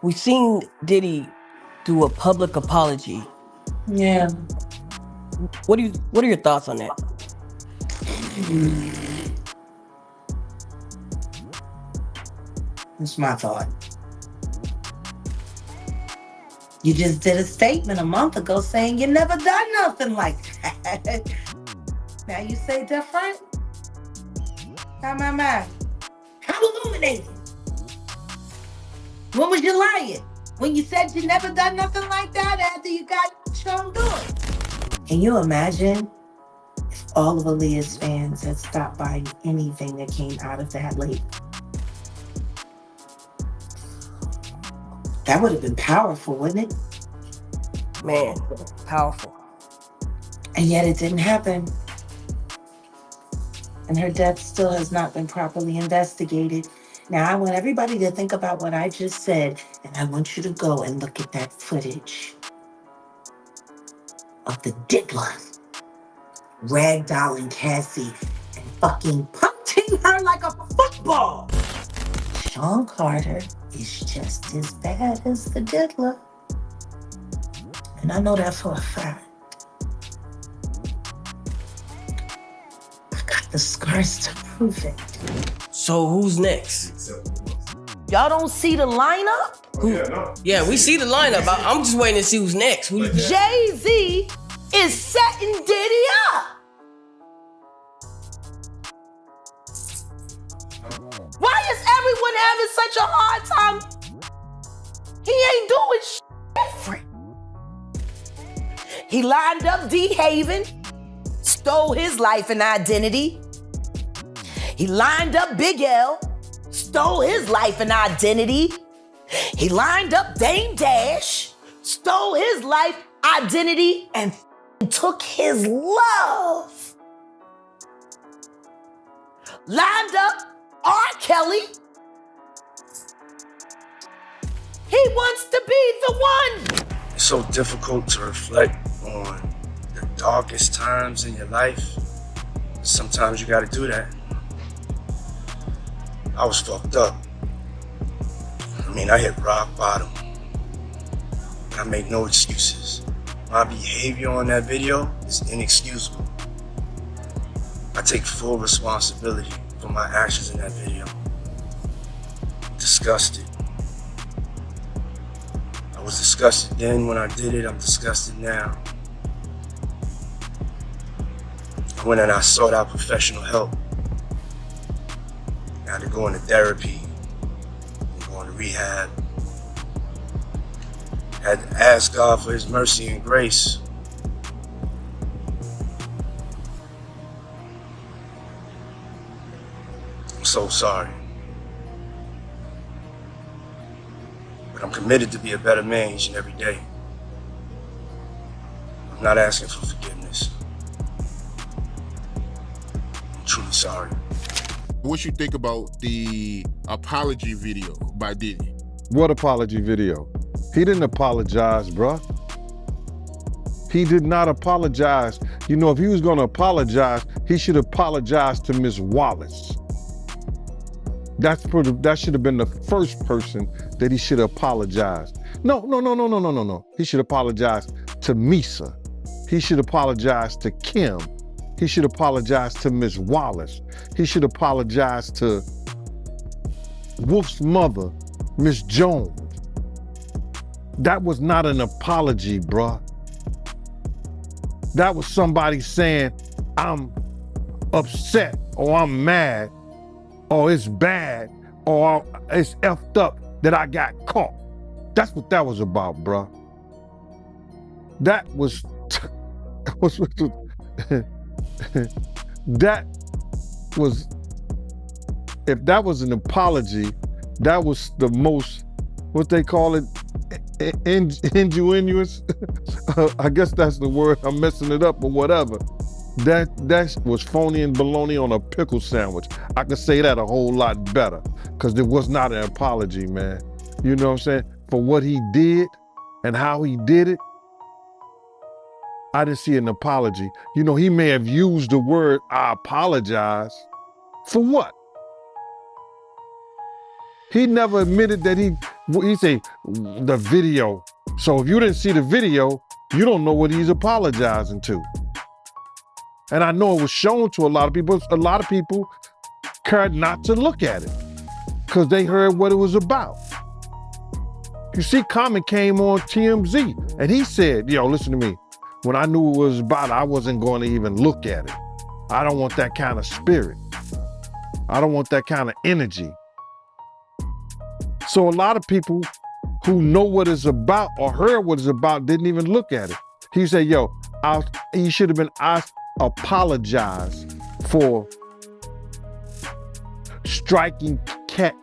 we seen Diddy do a public apology. Yeah. What are your thoughts on that? That's my thought. You just did a statement a month ago saying you never done nothing like that. Now you say different? My. How illuminating? When was you lying? When you said you never done nothing like that after you got shown doing? Can you imagine if all of Aaliyah's fans had stopped buying anything that came out of that label? That would have been powerful, wouldn't it? Man, powerful. And yet it didn't happen. And her death still has not been properly investigated. Now, I want everybody to think about what I just said, and I want you to go and look at that footage of the diddler ragdolling Cassie and fucking punching her like a football. Sean Carter is just as bad as the diddler. And I know that for a fact. I got the scars to prove it. So who's next? Y'all don't see the lineup? Yeah, we see the lineup. I'm just waiting to see who's next. Jay-Z is setting Diddy up. Why is everyone having such a hard time? He ain't doing different. He lined up D. Haven, stole his life and identity. He lined up Big L, stole his life and identity. He lined up Dame Dash, stole his life, identity, and took his love. Lined up R. Kelly. He wants to be the one. It's so difficult to reflect on the darkest times in your life. Sometimes you gotta do that. I was fucked up. I hit rock bottom. I make no excuses. My behavior on that video is inexcusable. I take full responsibility for my actions in that video. Disgusted. I was disgusted then when I did it, I'm disgusted now. I went and I sought out professional help. I had to go into therapy, and go into rehab. I had to ask God for His mercy and grace. I'm so sorry. But I'm committed to be a better man each and every day. I'm not asking for forgiveness. I'm truly sorry. What you think about the apology video by Diddy? What apology video? He didn't apologize, bruh. He did not apologize. You know, if he was gonna apologize, he should apologize to Miss Wallace. That should have been the first person that he should have apologized. No. He should apologize to Misa. He should apologize to Kim. He should apologize to Miss Wallace. He should apologize to Wolf's mother, Miss Jones. That was not an apology, bruh. That was somebody saying, I'm upset, or I'm mad, or it's bad, or it's effed up that I got caught. That's what that was about, bruh. That was if that was an apology, that was the most, what they call it, ingenuous. I guess that's the word. I'm messing it up or whatever. That was phony and baloney on a pickle sandwich. I could say that a whole lot better, because it was not an apology, man. You know what I'm saying? For what he did and how he did it, I didn't see an apology. You know, he may have used the word, I apologize. For what? He never admitted that he say the video. So if you didn't see the video, you don't know what he's apologizing to. And I know it was shown to a lot of people. A lot of people cared not to look at it because they heard what it was about. You see, Common came on TMZ and he said, yo, listen to me. When I knew what it was about, I wasn't going to even look at it. I don't want that kind of spirit. I don't want that kind of energy. So a lot of people who know what it's about or heard what it's about didn't even look at it. He said, yo, you should have been asked apologize for striking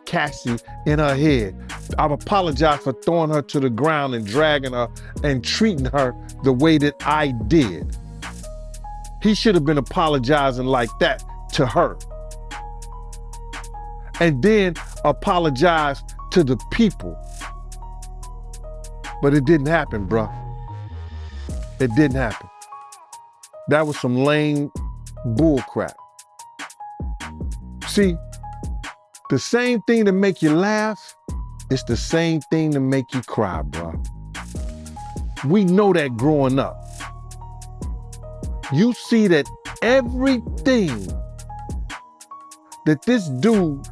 Cassie in her head. I've apologized for throwing her to the ground and dragging her and treating her the way that I did. He should have been apologizing like that to her. And then apologize to the people. But it didn't happen, bruh. It didn't happen. That was some lame bull crap. See, the same thing that make you laugh, it's the same thing that make you cry, bruh. We know that growing up. You see that everything that this dude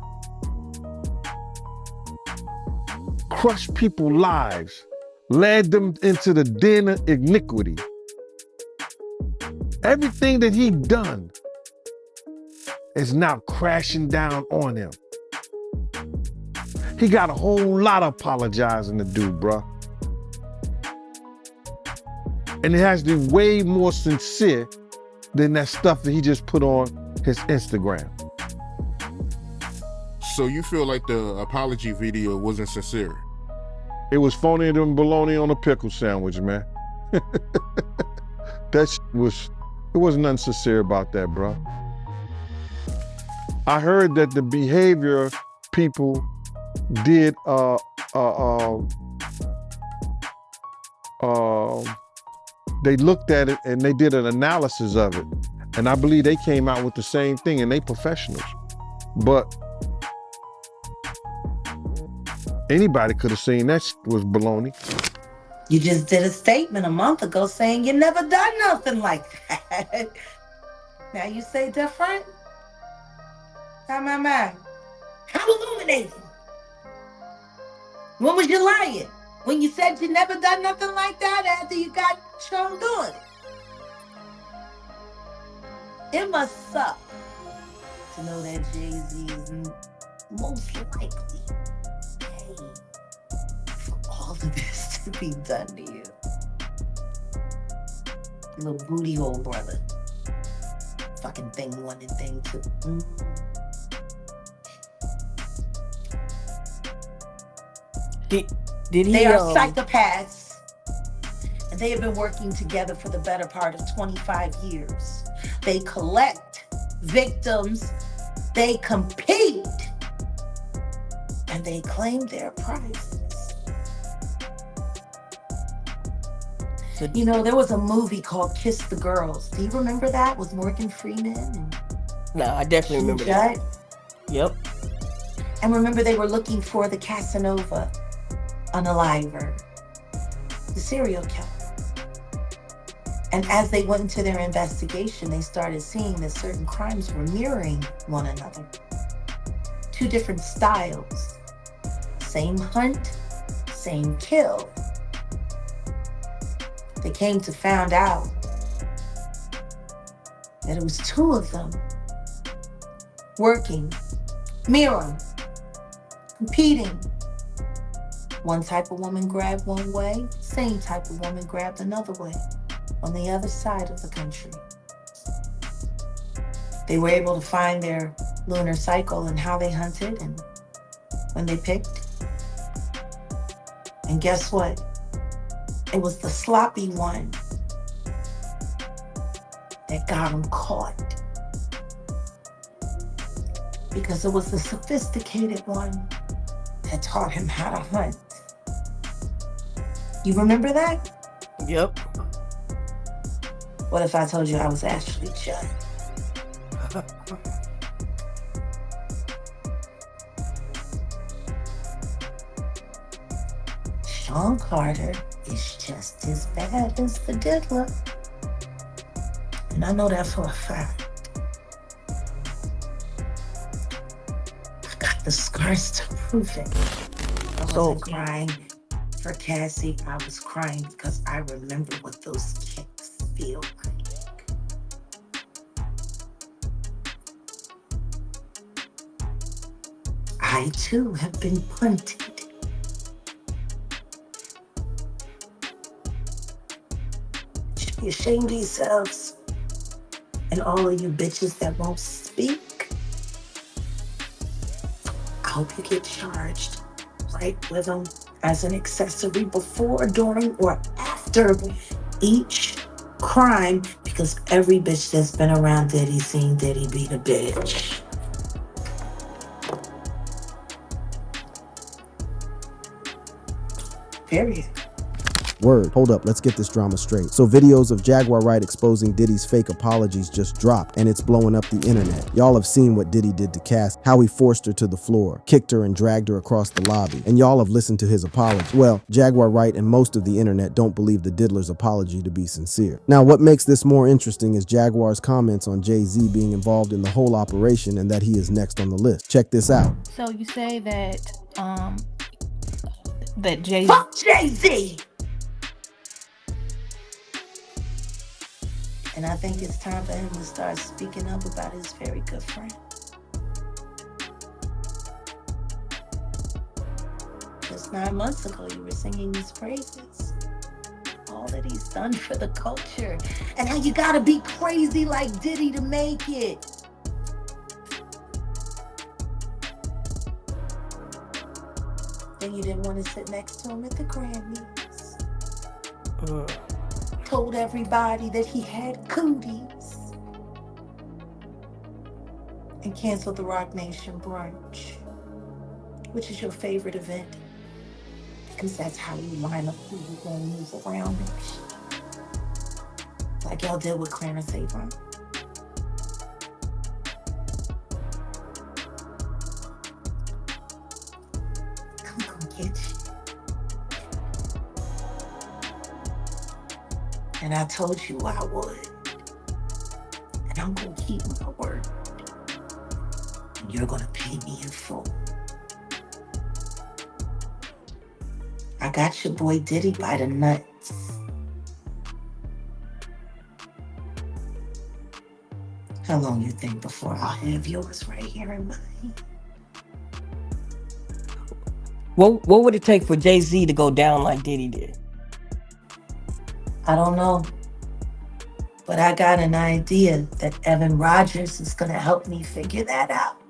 crushed people's lives, led them into the den of iniquity. Everything that he done is now crashing down on him. He got a whole lot of apologizing to do, bruh. And it has to be way more sincere than that stuff that he just put on his Instagram. So you feel like the apology video wasn't sincere? It was phonier than bologna on a pickle sandwich, man. It wasn't nothing sincere about that, bro. I heard that the behavior people did they looked at it and they did an analysis of it. And I believe they came out with the same thing, and they professionals. But anybody could have seen that was baloney. You just did a statement a month ago saying you never done nothing like that. Now you say different? My. How illuminating? When was you lying? When you said you never done nothing like that after you got shown doing it? It must suck to know that Jay-Z is most likely paid for all of this to be done to you. Little booty hole brother. Fucking thing one and thing two. They are psychopaths, and they have been working together for the better part of 25 years. They collect victims, they compete, and they claim their prizes. You know, there was a movie called Kiss the Girls. Do you remember that with Morgan Freeman? And no, I definitely remember that. Yep. And remember, they were looking for the Casanova unaliver, the serial killer. And as they went into their investigation, they started seeing that certain crimes were mirroring one another. Two different styles. Same hunt, same kill. They came to find out that it was two of them working, mirroring, competing. One type of woman grabbed one way, same type of woman grabbed another way on the other side of the country. They were able to find their lunar cycle and how they hunted and when they picked. And guess what? It was the sloppy one that got him caught. Because it was the sophisticated one that taught him how to hunt. You remember that? Yep. What if I told you I was Ashley Judd? Sean Carter is just as bad as the diddler. And I know that for a fact. I got the scars to prove it. I wasn't crying for Cassie. I was crying because I remember what those kicks feel like. I too have been punted. You should be ashamed of yourselves. And all of you bitches that won't speak, I hope you get charged right with them as an accessory before, during, or after each crime, because every bitch that's been around Diddy seen Diddy beat a bitch. Period. Word. Hold up, let's get this drama straight. So videos of Jaguar Wright exposing Diddy's fake apologies just dropped, and it's blowing up the internet. Y'all have seen what Diddy did to Cass, how he forced her to the floor, kicked her and dragged her across the lobby, and y'all have listened to his apology. Well, Jaguar Wright and most of the internet don't believe the diddler's apology to be sincere. Now, what makes this more interesting is Jaguar's comments on Jay-Z being involved in the whole operation and that he is next on the list. Check this out. So you say that that Jay-Z... Fuck Jay-Z! And I think it's time for him to start speaking up about his very good friend. Just 9 months ago, you were singing his praises. All that he's done for the culture. And how you gotta be crazy like Diddy to make it. Then you didn't want to sit next to him at the Grammys. Told everybody that he had cooties. And canceled the Rock Nation brunch, which is your favorite event. Because that's how you line up who you're going to use around him. Like y'all did with Clarence Avon. I'm gonna get you. And I told you I would. And I'm gonna keep my word. And you're gonna pay me in full. I got your boy Diddy by the nuts. How long you think before I'll have yours right here in mine? What would it take for Jay-Z to go down like Diddy did? I don't know. But I got an idea that Evan Rogers is gonna help me figure that out.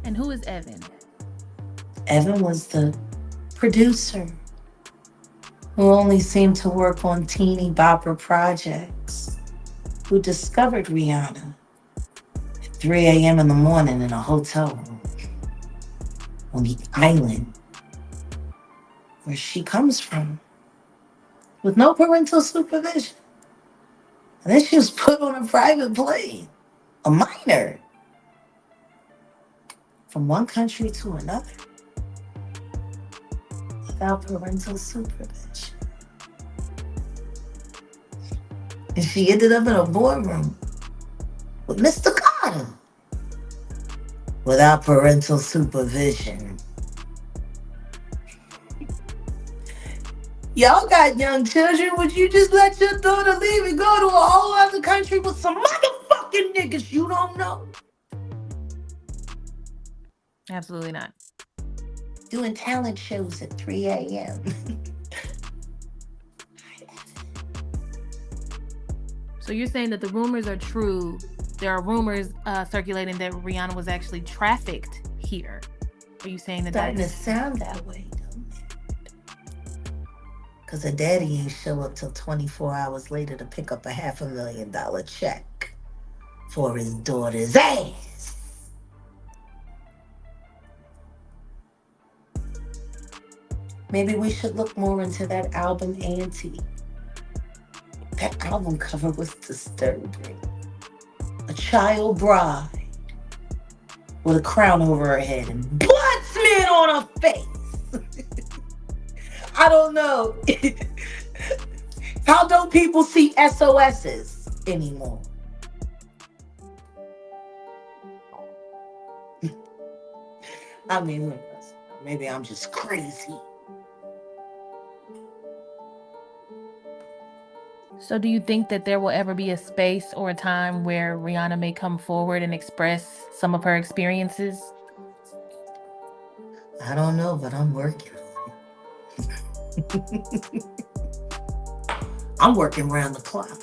And who is Evan? Evan was the producer who only seemed to work on teeny bopper projects, who discovered Rihanna at 3 a.m. in the morning in a hotel room on the island where she comes from, with no parental supervision. And then she was put on a private plane, a minor, from one country to another, without parental supervision. And she ended up in a boardroom with Mr. Carter, without parental supervision. Y'all got young children. Would you just let your daughter leave and go to a whole other country with some motherfucking niggas you don't know? Absolutely not. Doing talent shows at 3 a.m. So you're saying that the rumors are true. There are rumors circulating that Rihanna was actually trafficked here. Are you saying that Starting to that's... sound that way, don't it? Because her daddy ain't show up till 24 hours later to pick up a $500,000 check for his daughter's ass. Maybe we should look more into that album, Auntie. That album cover was disturbing. A child bride with a crown over her head and blood smeared on her face. I don't know. How don't people see SOSs anymore? I mean, maybe I'm just crazy. So do you think that there will ever be a space or a time where Rihanna may come forward and express some of her experiences? I don't know, but I'm working on it. I'm working around the clock.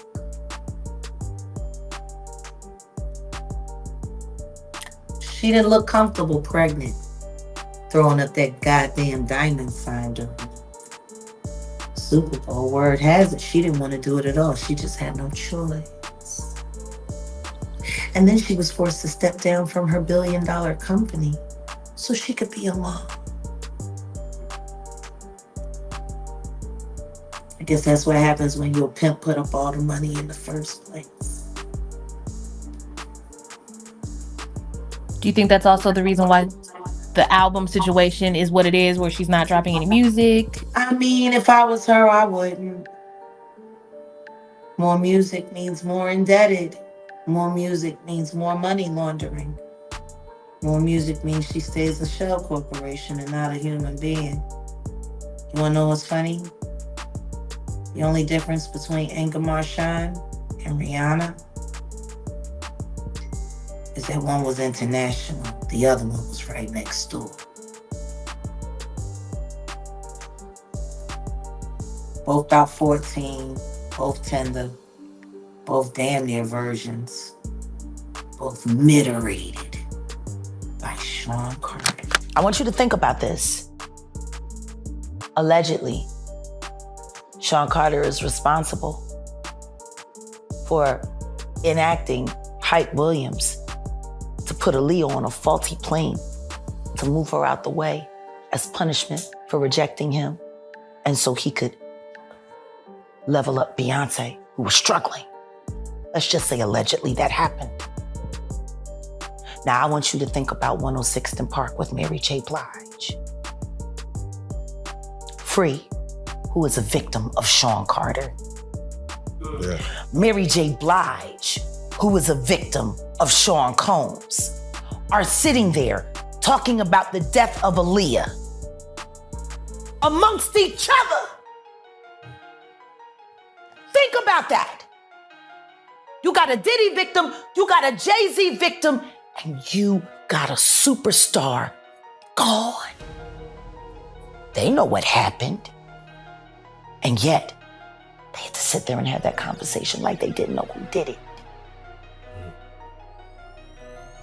She didn't look comfortable pregnant, throwing up that goddamn diamond sign during Super Bowl. Word has it, she didn't want to do it at all. She just had no choice. And then she was forced to step down from her billion-dollar company so she could be alone. I guess that's what happens when your pimp put up all the money in the first place. Do you think that's also the reason why the album situation is what it is, where she's not dropping any music? I mean, if I was her, I wouldn't. More music means more indebted. More music means more money laundering. More music means she stays a shell corporation and not a human being. You wanna know what's funny? The only difference between Inga Marchand and Rihanna is that one was international, the other one was right next door. Both about 14, both tender, both damn near versions, both mid-rated by Sean Carter. I want you to think about this. Allegedly, Sean Carter is responsible for enacting Hype Williams to put Aaliyah on a faulty plane to move her out the way as punishment for rejecting him, and so he could level up Beyonce, who was struggling. Let's just say allegedly that happened. Now I want you to think about 106th and Park with Mary J. Blige. Free, who is a victim of Sean Carter. Yeah. Mary J. Blige, who is a victim of Sean Combs, are sitting there talking about the death of Aaliyah amongst each other. Think about that. You got a Diddy victim, you got a Jay-Z victim, and you got a superstar gone. They know what happened. And yet, they had to sit there and have that conversation like they didn't know who did it.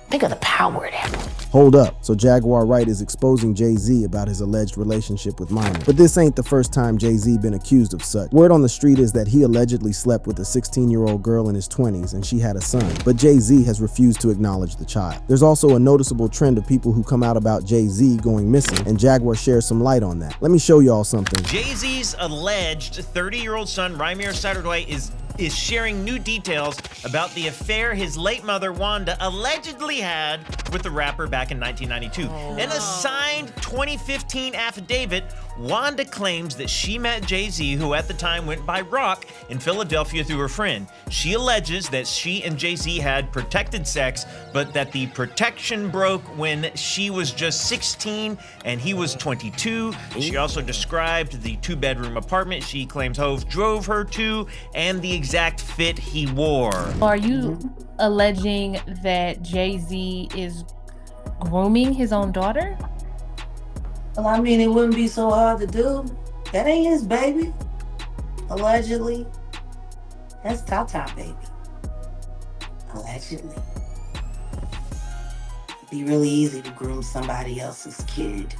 Think of the power of that. Hold up. So Jaguar Wright is exposing Jay-Z about his alleged relationship with minors. But this ain't the first time Jay-Z been accused of such. Word on the street is that he allegedly slept with a 16-year-old girl in his 20s and she had a son. But Jay-Z has refused to acknowledge the child. There's also a noticeable trend of people who come out about Jay-Z going missing, and Jaguar shares some light on that. Let me show y'all something. Jay-Z's alleged 30-year-old son, Rymir Satterwhite, is sharing new details about the affair his late mother, Wanda, allegedly had with the rapper back in 1992. In a signed 2015 affidavit, Wanda claims that she met Jay-Z, who at the time went by Rock, in Philadelphia through her friend. She alleges that she and Jay-Z had protected sex, but that the protection broke when she was just 16 and he was 22. She also described the two-bedroom apartment she claims Hov drove her to and the exact fit he wore. Are you alleging that Jay-Z is grooming his own daughter? Well, I mean, it wouldn't be so hard to do. That ain't his baby. Allegedly. That's Tata baby. Allegedly. It'd be really easy to groom somebody else's kid.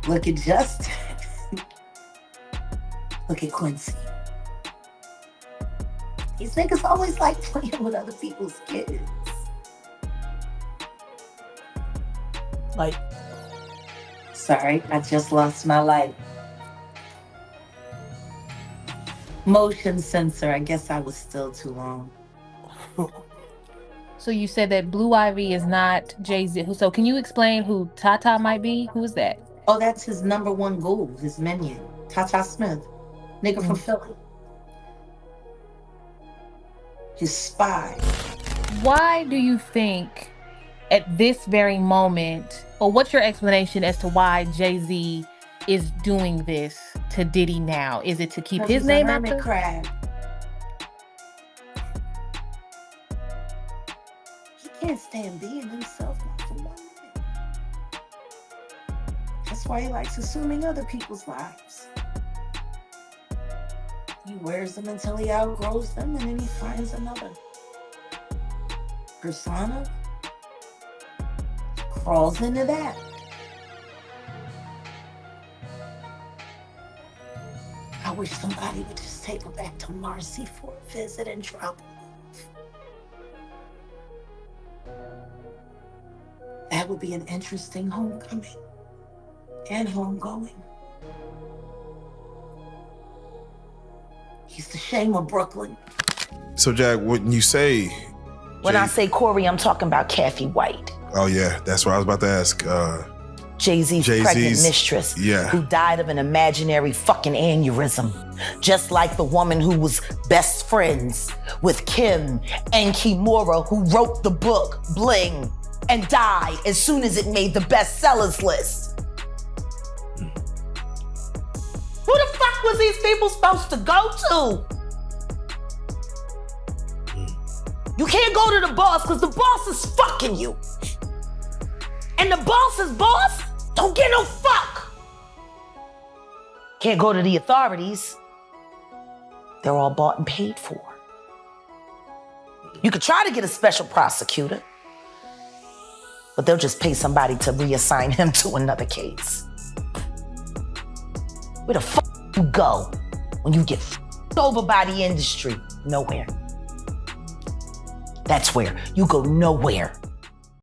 Look at Justin. Look at Quincy. These niggas always like playing with other people's kids. Like, sorry, I just lost my light. Motion sensor. I guess I was still too long. So you said that Blue Ivy is not Jay-Z. So can you explain who Tata might be? Who is that? Oh, that's his #1 ghoul, his minion. Tata Smith. Nigga from Philly. His spy. Why do you think at this very moment, or what's your explanation as to why Jay-Z is doing this to Diddy now? Is it to keep his name out there? Crab. He can't stand being himself, not for 1 minute. That's why he likes assuming other people's lives. He wears them until he outgrows them, and then he finds another persona, crawls into that. I wish somebody would just take her back to Marcy for a visit and drop her off. That would be an interesting homecoming and homegoing. He's the shame of Brooklyn. So, Jack, when you say... When I say Corey, I'm talking about Kathy White. Oh, yeah, that's what I was about to ask. Jay-Z's pregnant mistress, who died of an imaginary fucking aneurysm. Just like the woman who was best friends with Kim and Kimura, who wrote the book, Bling, and died as soon as it made the bestsellers list. Who the fuck was these people supposed to go to? You can't go to the boss because the boss is fucking you. And the boss's boss don't get no fuck. Can't go to the authorities. They're all bought and paid for. You could try to get a special prosecutor, but they'll just pay somebody to reassign him to another case. Where the fuck you go when you get f***ed over by the industry? Nowhere. That's where. You go nowhere.